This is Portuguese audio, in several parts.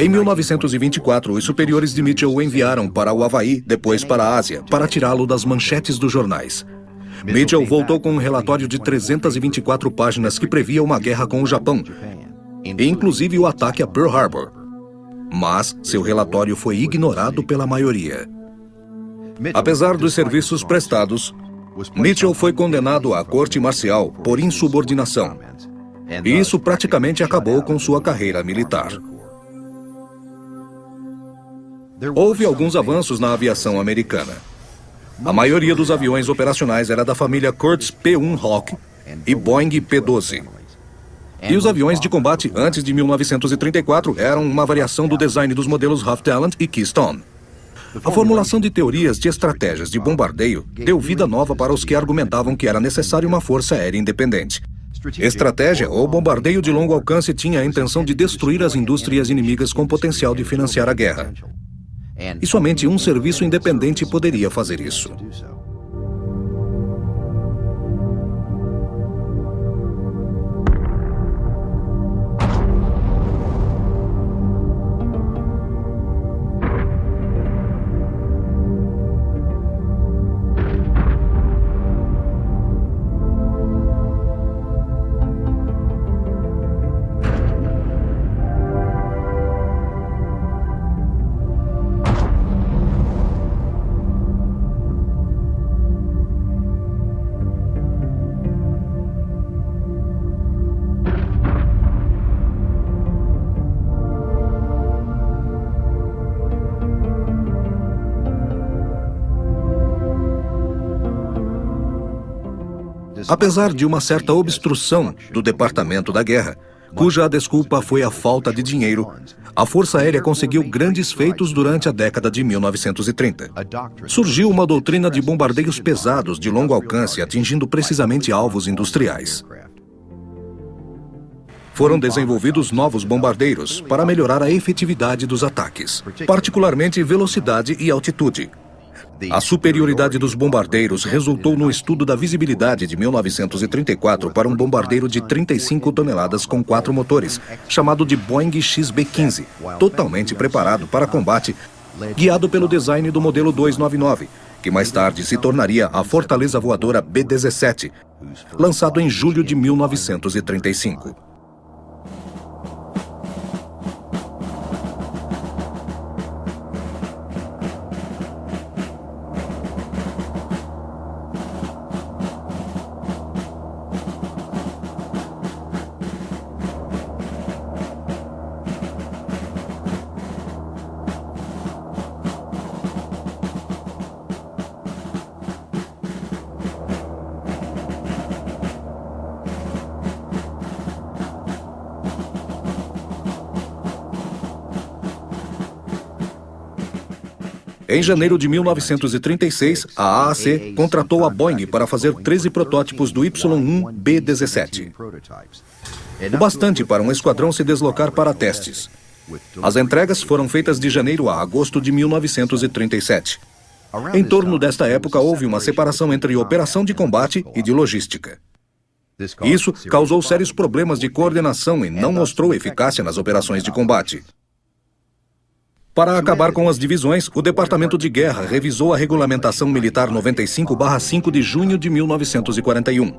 Em 1924, os superiores de Mitchell o enviaram para o Havaí, depois para a Ásia, para tirá-lo das manchetes dos jornais. Mitchell voltou com um relatório de 324 páginas que previa uma guerra com o Japão, e inclusive o ataque a Pearl Harbor. Mas seu relatório foi ignorado pela maioria. Apesar dos serviços prestados, Mitchell foi condenado à corte marcial por insubordinação. E isso praticamente acabou com sua carreira militar. Houve alguns avanços na aviação americana. A maioria dos aviões operacionais era da família Curtiss P-1 Hawk e Boeing P-12. E os aviões de combate antes de 1934 eram uma variação do design dos modelos Half Talent e Keystone. A formulação de teorias de estratégias de bombardeio deu vida nova para os que argumentavam que era necessária uma força aérea independente. Estratégia ou bombardeio de longo alcance tinha a intenção de destruir as indústrias inimigas com potencial de financiar a guerra. E somente um serviço independente poderia fazer isso. Apesar de uma certa obstrução do Departamento da Guerra, cuja desculpa foi a falta de dinheiro, a Força Aérea conseguiu grandes feitos durante a década de 1930. Surgiu uma doutrina de bombardeios pesados de longo alcance, atingindo precisamente alvos industriais. Foram desenvolvidos novos bombardeiros para melhorar a efetividade dos ataques, particularmente velocidade e altitude. A superioridade dos bombardeiros resultou no estudo da visibilidade de 1934 para um bombardeiro de 35 toneladas com 4 motores, chamado de Boeing XB-15, totalmente preparado para combate, guiado pelo design do modelo 299, que mais tarde se tornaria a fortaleza voadora B-17, lançado em julho de 1935. Em janeiro de 1936, a AAC contratou a Boeing para fazer 13 protótipos do Y-1B-17. O bastante para um esquadrão se deslocar para testes. As entregas foram feitas de janeiro a agosto de 1937. Em torno desta época, houve uma separação entre operação de combate e de logística. Isso causou sérios problemas de coordenação e não mostrou eficácia nas operações de combate. Para acabar com as divisões, o Departamento de Guerra revisou a Regulamentação Militar 95/5 de junho de 1941,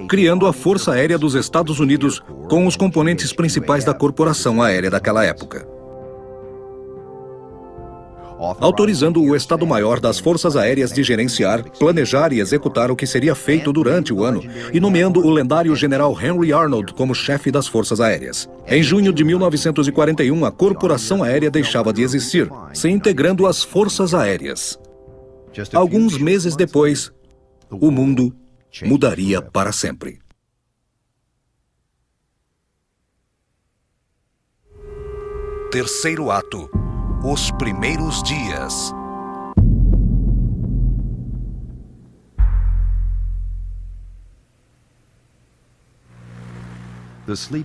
criando a Força Aérea dos Estados Unidos com os componentes principais da Corporação Aérea daquela época. Autorizando o Estado-Maior das Forças Aéreas de gerenciar, planejar e executar o que seria feito durante o ano, e nomeando o lendário general Henry Arnold como chefe das Forças Aéreas. Em junho de 1941, a Corporação Aérea deixava de existir, se integrando às Forças Aéreas. Alguns meses depois, o mundo mudaria para sempre. Terceiro ato. Os primeiros dias.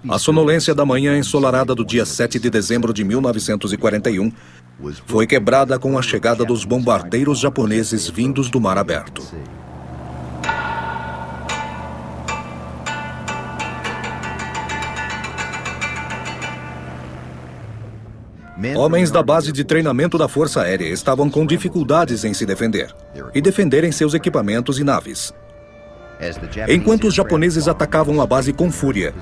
A sonolência da manhã ensolarada do dia 7 de dezembro de 1941 foi quebrada com a chegada dos bombardeiros japoneses vindos do mar aberto. Homens da base de treinamento da Força Aérea estavam com dificuldades em se defender e defenderem seus equipamentos e naves. Enquanto os japoneses atacavam a base com fúria,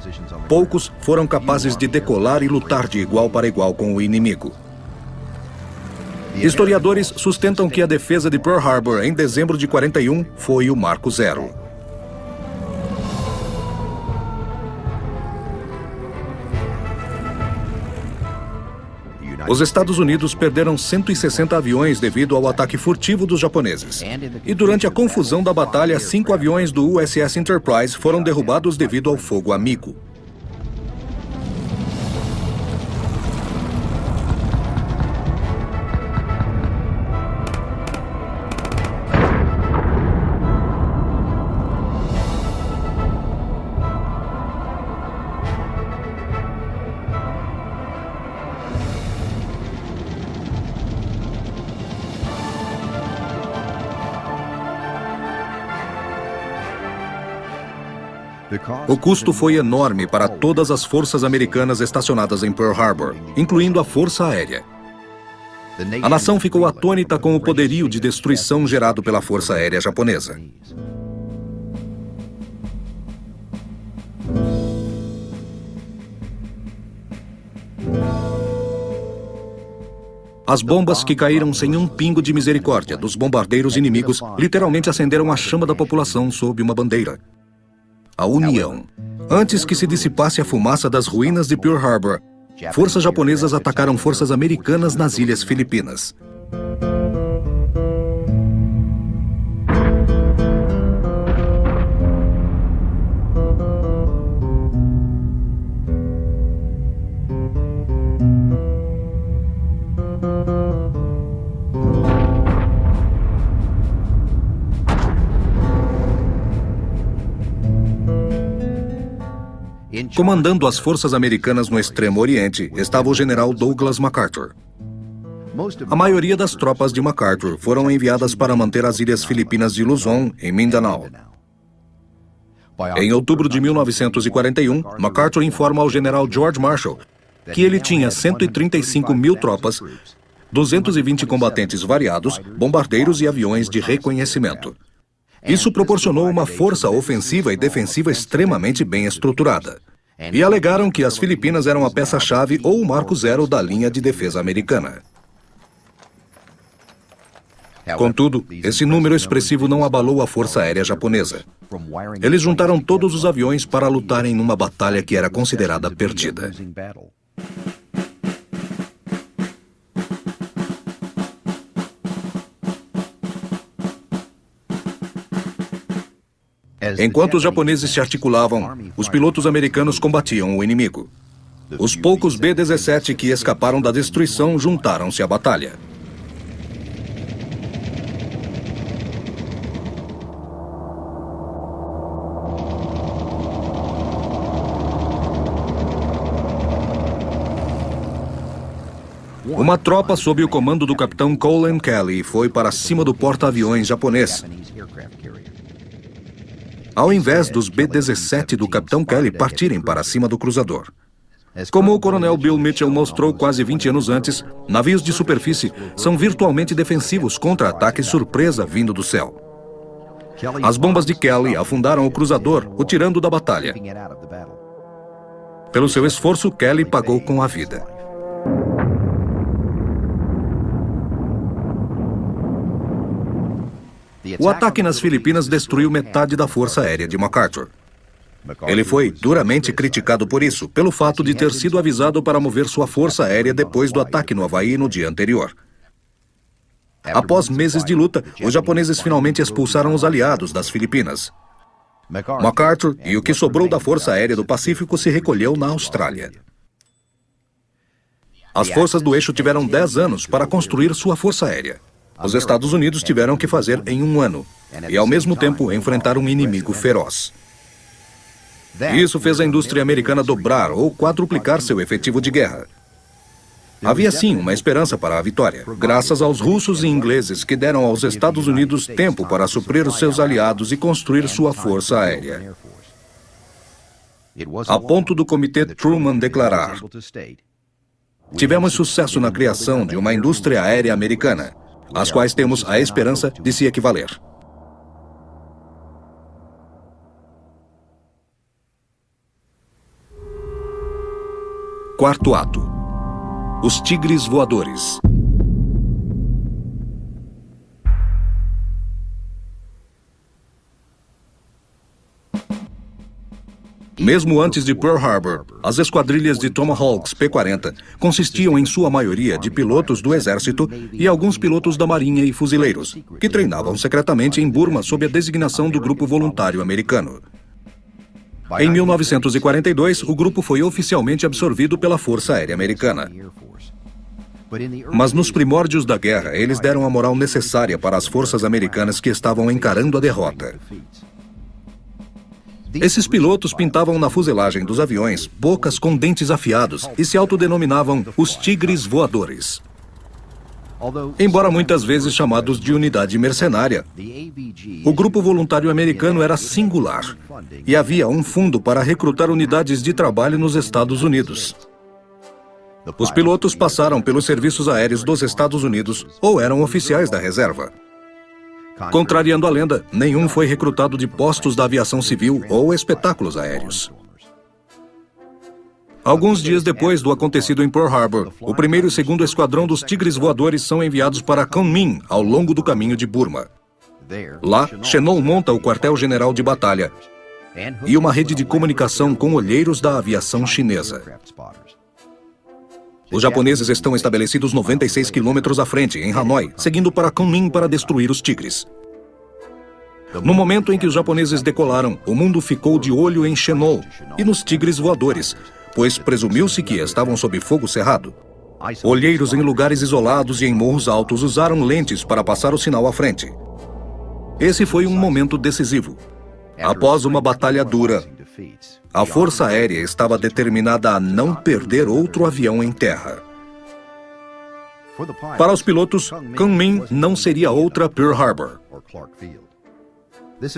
poucos foram capazes de decolar e lutar de igual para igual com o inimigo. Historiadores sustentam que a defesa de Pearl Harbor em dezembro de 41 foi o marco zero. Os Estados Unidos perderam 160 aviões devido ao ataque furtivo dos japoneses. E durante a confusão da batalha, 5 aviões do USS Enterprise foram derrubados devido ao fogo amigo. O custo foi enorme para todas as forças americanas estacionadas em Pearl Harbor, incluindo a Força Aérea. A nação ficou atônita com o poderio de destruição gerado pela Força Aérea japonesa. As bombas que caíram sem um pingo de misericórdia dos bombardeiros inimigos literalmente acenderam a chama da população sob uma bandeira: a União. Antes que se dissipasse a fumaça das ruínas de Pearl Harbor, forças japonesas atacaram forças americanas nas Ilhas Filipinas. Comandando as forças americanas no Extremo Oriente estava o general Douglas MacArthur. A maioria das tropas de MacArthur foram enviadas para manter as Ilhas Filipinas de Luzon, em Mindanao. Em outubro de 1941, MacArthur informa ao general George Marshall que ele tinha 135 mil tropas, 220 combatentes variados, bombardeiros e aviões de reconhecimento. Isso proporcionou uma força ofensiva e defensiva extremamente bem estruturada. E alegaram que as Filipinas eram a peça-chave ou o marco zero da linha de defesa americana. Contudo, esse número expressivo não abalou a Força Aérea japonesa. Eles juntaram todos os aviões para lutarem numa batalha que era considerada perdida. Enquanto os japoneses se articulavam, os pilotos americanos combatiam o inimigo. Os poucos B-17 que escaparam da destruição juntaram-se à batalha. Uma tropa sob o comando do capitão Colin Kelly foi para cima do porta-aviões japonês, ao invés dos B-17 do capitão Kelly partirem para cima do cruzador. Como o coronel Bill Mitchell mostrou quase 20 anos antes, navios de superfície são virtualmente defensivos contra ataques surpresa vindo do céu. As bombas de Kelly afundaram o cruzador, o tirando da batalha. Pelo seu esforço, Kelly pagou com a vida. O ataque nas Filipinas destruiu metade da Força Aérea de MacArthur. Ele foi duramente criticado por isso, pelo fato de ter sido avisado para mover sua Força Aérea depois do ataque no Havaí no dia anterior. Após meses de luta, os japoneses finalmente expulsaram os aliados das Filipinas. MacArthur e o que sobrou da Força Aérea do Pacífico se recolheu na Austrália. As forças do eixo tiveram 10 anos para construir sua Força Aérea. Os Estados Unidos tiveram que fazer em 1 ano, e ao mesmo tempo enfrentar um inimigo feroz. Isso fez a indústria americana dobrar ou quadruplicar seu efetivo de guerra. Havia sim uma esperança para a vitória, graças aos russos e ingleses que deram aos Estados Unidos tempo para suprir os seus aliados e construir sua força aérea. A ponto do Comitê Truman declarar: tivemos sucesso na criação de uma indústria aérea americana, às quais temos a esperança de se equivaler. Quarto ato. Os tigres voadores. Mesmo antes de Pearl Harbor, as esquadrilhas de Tomahawks P-40 consistiam em sua maioria de pilotos do Exército e alguns pilotos da Marinha e fuzileiros, que treinavam secretamente em Burma sob a designação do Grupo Voluntário Americano. Em 1942, o grupo foi oficialmente absorvido pela Força Aérea Americana. Mas nos primórdios da guerra, eles deram a moral necessária para as forças americanas que estavam encarando a derrota. Esses pilotos pintavam na fuselagem dos aviões bocas com dentes afiados e se autodenominavam os tigres voadores. Embora muitas vezes chamados de unidade mercenária, o Grupo Voluntário Americano era singular e havia um fundo para recrutar unidades de trabalho nos Estados Unidos. Os pilotos passaram pelos serviços aéreos dos Estados Unidos ou eram oficiais da reserva. Contrariando a lenda, nenhum foi recrutado de postos da aviação civil ou espetáculos aéreos. Alguns dias depois do acontecido em Pearl Harbor, o 1º e 2º Esquadrão dos Tigres Voadores são enviados para Kunming, ao longo do caminho de Burma. Lá, Chennault monta o quartel-general de batalha e uma rede de comunicação com olheiros da aviação chinesa. Os japoneses estão estabelecidos 96 quilômetros à frente, em Hanoi, seguindo para Kunming para destruir os tigres. No momento em que os japoneses decolaram, o mundo ficou de olho em Chennault e nos tigres voadores, pois presumiu-se que estavam sob fogo cerrado. Olheiros em lugares isolados e em morros altos usaram lentes para passar o sinal à frente. Esse foi um momento decisivo. Após uma batalha dura, a Força Aérea estava determinada a não perder outro avião em terra. Para os pilotos, Kunming não seria outra Pearl Harbor.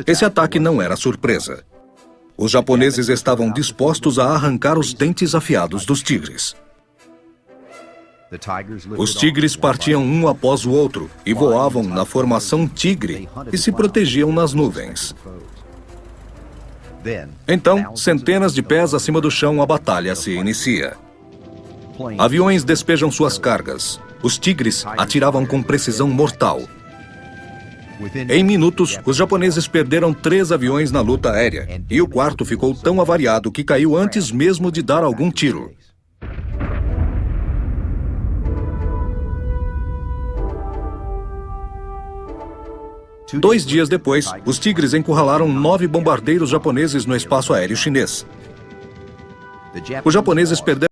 Esse ataque não era surpresa. Os japoneses estavam dispostos a arrancar os dentes afiados dos tigres. Os tigres partiam um após o outro e voavam na formação tigre e se protegiam nas nuvens. Então, centenas de pés acima do chão, a batalha se inicia. Aviões despejam suas cargas. Os tigres atiravam com precisão mortal. Em minutos, os japoneses perderam 3 aviões na luta aérea, e o 4º ficou tão avariado que caiu antes mesmo de dar algum tiro. Dois dias depois, os tigres encurralaram 9 bombardeiros japoneses no espaço aéreo chinês. Os japoneses perderam